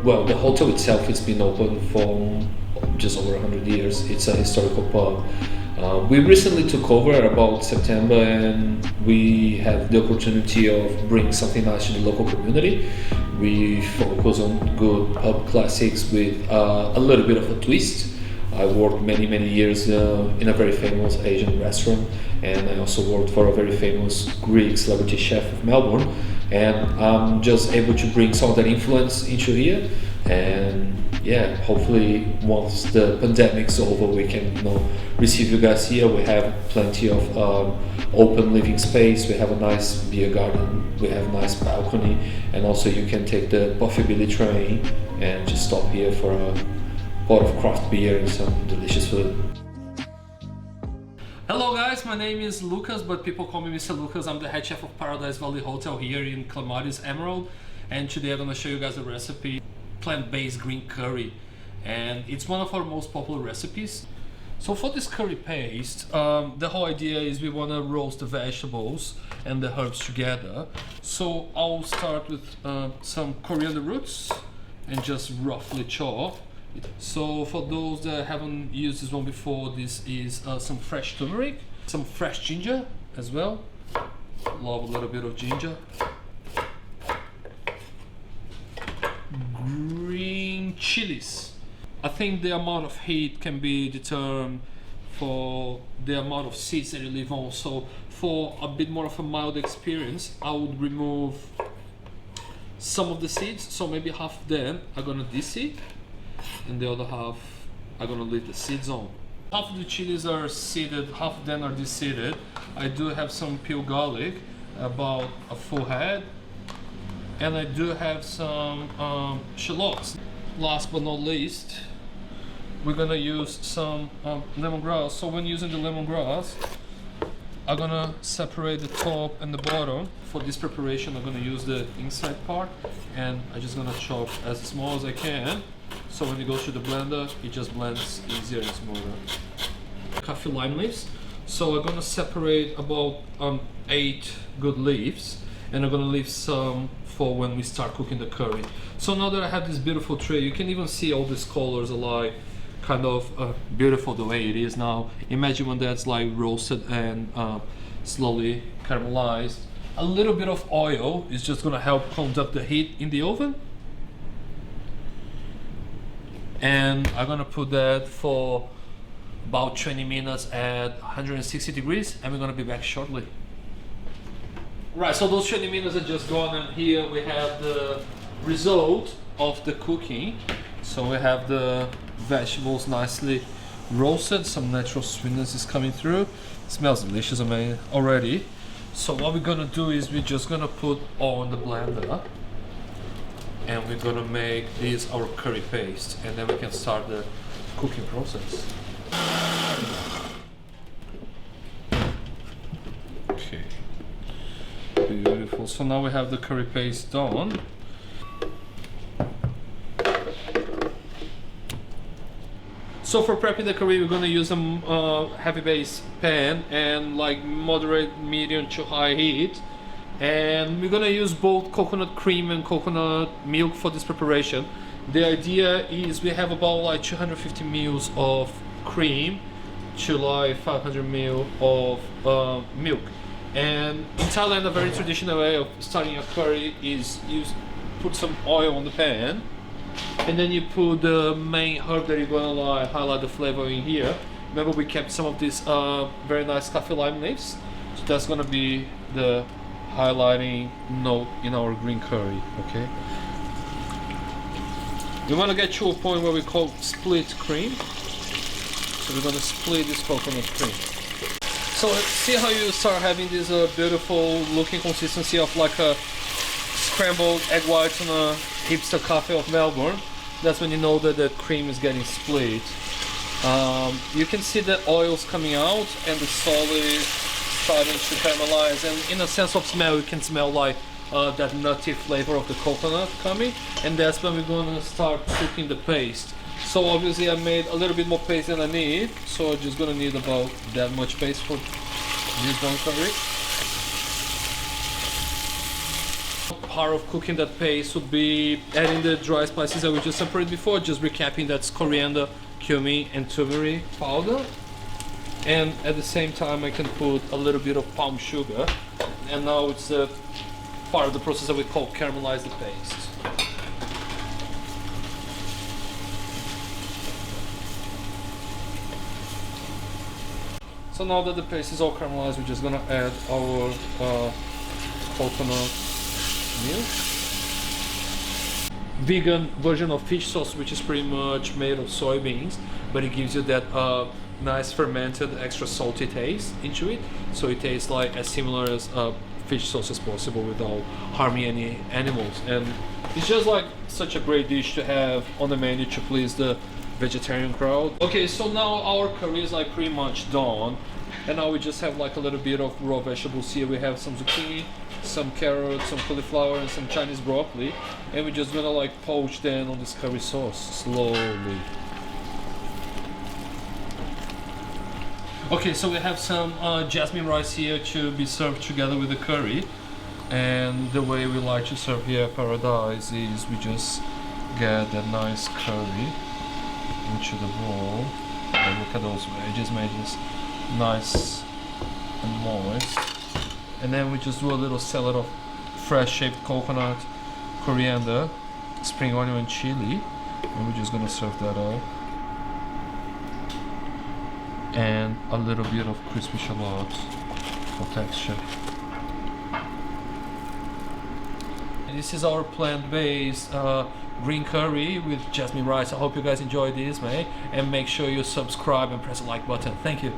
well, the hotel itself has been open for just over 100 years. It's a historical pub. We recently took over about September, and we have the opportunity of bringing something nice to the local community. We focus on good pub classics with a little bit of a twist. I worked many years in a very famous Asian restaurant, and I also worked for a very famous Greek celebrity chef of Melbourne, and I'm just able to bring some of that influence into here. And yeah, hopefully once the pandemic's over, we can receive you guys here. We have plenty of open living space. We have a nice beer garden. We have a nice balcony, and also you can take the Possibility train and just stop here for a pot of craft beer and some delicious food. Hello guys, my name is Lucas, but people call me Mr. Lucas. I'm the head chef of Paradise Valley Hotel here in Clematis Emerald, and today I'm going to show you guys a recipe, plant-based green curry, and it's one of our most popular recipes. So for this curry paste, the whole idea is we want to roast the vegetables and the herbs together. So I'll start with some coriander roots and just roughly chop. So for those that haven't used this one before, this is some fresh turmeric, some fresh ginger as well. Love a little bit of ginger. Green chilies. I think the amount of heat can be determined for the amount of seeds that you leave on. So for a bit more of a mild experience, I would remove some of the seeds. So maybe half of them are gonna de-seed, and the other half I'm gonna leave the seeds on. Half of the chilies are seeded, half of them are de-seeded. I do have some peeled garlic, about a full head, and I do have some shallots. Last but not least, we're gonna use some lemongrass. So when using the lemongrass, I'm gonna separate the top and the bottom. For this preparation, I'm gonna use the inside part, and I'm just gonna chop as small as I can. So when it goes to the blender, it just blends easier and smoother. Kaffir lime leaves. So I'm gonna separate about 8 good leaves, and I'm gonna leave some for when we start cooking the curry. So now that I have this beautiful tray, you can even see all these colors are like kind of beautiful the way it is now. Imagine when that's like roasted and slowly caramelized. A little bit of oil is just gonna help conduct the heat in the oven. And I'm gonna put that for about 20 minutes at 160 degrees, and we're gonna be back shortly. Right, so those 20 minutes are just gone, and here we have the result of the cooking. So we have the vegetables nicely roasted, some natural sweetness is coming through. It smells delicious already. So what we're gonna do is we're just gonna put all in the blender, and we're gonna make this our curry paste, and then we can start the cooking process. Okay, beautiful. So now we have the curry paste done. So for prepping the curry, we're gonna use a heavy base pan and like moderate, medium to high heat. And we're gonna use both coconut cream and coconut milk for this preparation. The idea is we have about like 250 ml of cream to like 500 ml of milk. And in Thailand, a very traditional way of starting a curry is you put some oil on the pan, and then you put the main herb that you're gonna like highlight the flavor in here. Remember, we kept some of these very nice kaffir lime leaves, so that's gonna be the highlighting note in our green curry. Okay, we want to get to a point where we call split cream, so we're going to split this coconut cream. So see how you start having this beautiful looking consistency of like a scrambled egg whites on a hipster cafe of Melbourne. That's when you know that the cream is getting split. You can see the oils coming out and the solid starting to caramelize, and in a sense of smell, you can smell like that nutty flavor of the coconut coming, and that's when we're going to start cooking the paste. So obviously I made a little bit more paste than I need, so I'm just going to need about that much paste for this one curry. part of cooking that paste would be adding the dry spices that we just separated before. Just recapping, that's coriander, cumin, and turmeric powder. And at the same time, I can put a little bit of palm sugar. And now it's the part of the process that we call caramelize the paste. So now that the paste is all caramelized, we're just gonna add our coconut milk. Vegan version of fish sauce, which is pretty much made of soybeans, but it gives you that nice fermented extra salty taste into it. So it tastes like as similar as fish sauce as possible without harming any animals. And it's just like such a great dish to have on the menu to please the vegetarian crowd. Okay, so now our curry is like pretty much done, and now we just have like a little bit of raw vegetables here. We have some zucchini, some carrots, some cauliflower, and some Chinese broccoli, and we're just gonna like poach them on this curry sauce slowly. Okay, so we have some jasmine rice here to be served together with the curry, and the way we like to serve here at Paradise is we just get that nice curry into the bowl. And look at those wedges made just nice and moist. And then we just do a little salad of fresh shaped coconut, coriander, spring onion and chili. And we're just gonna serve that up. And a little bit of crispy shallots for texture. And this is our plant-based green curry with jasmine rice. I hope you guys enjoyed this, mate. And make sure you subscribe and press the like button. Thank you.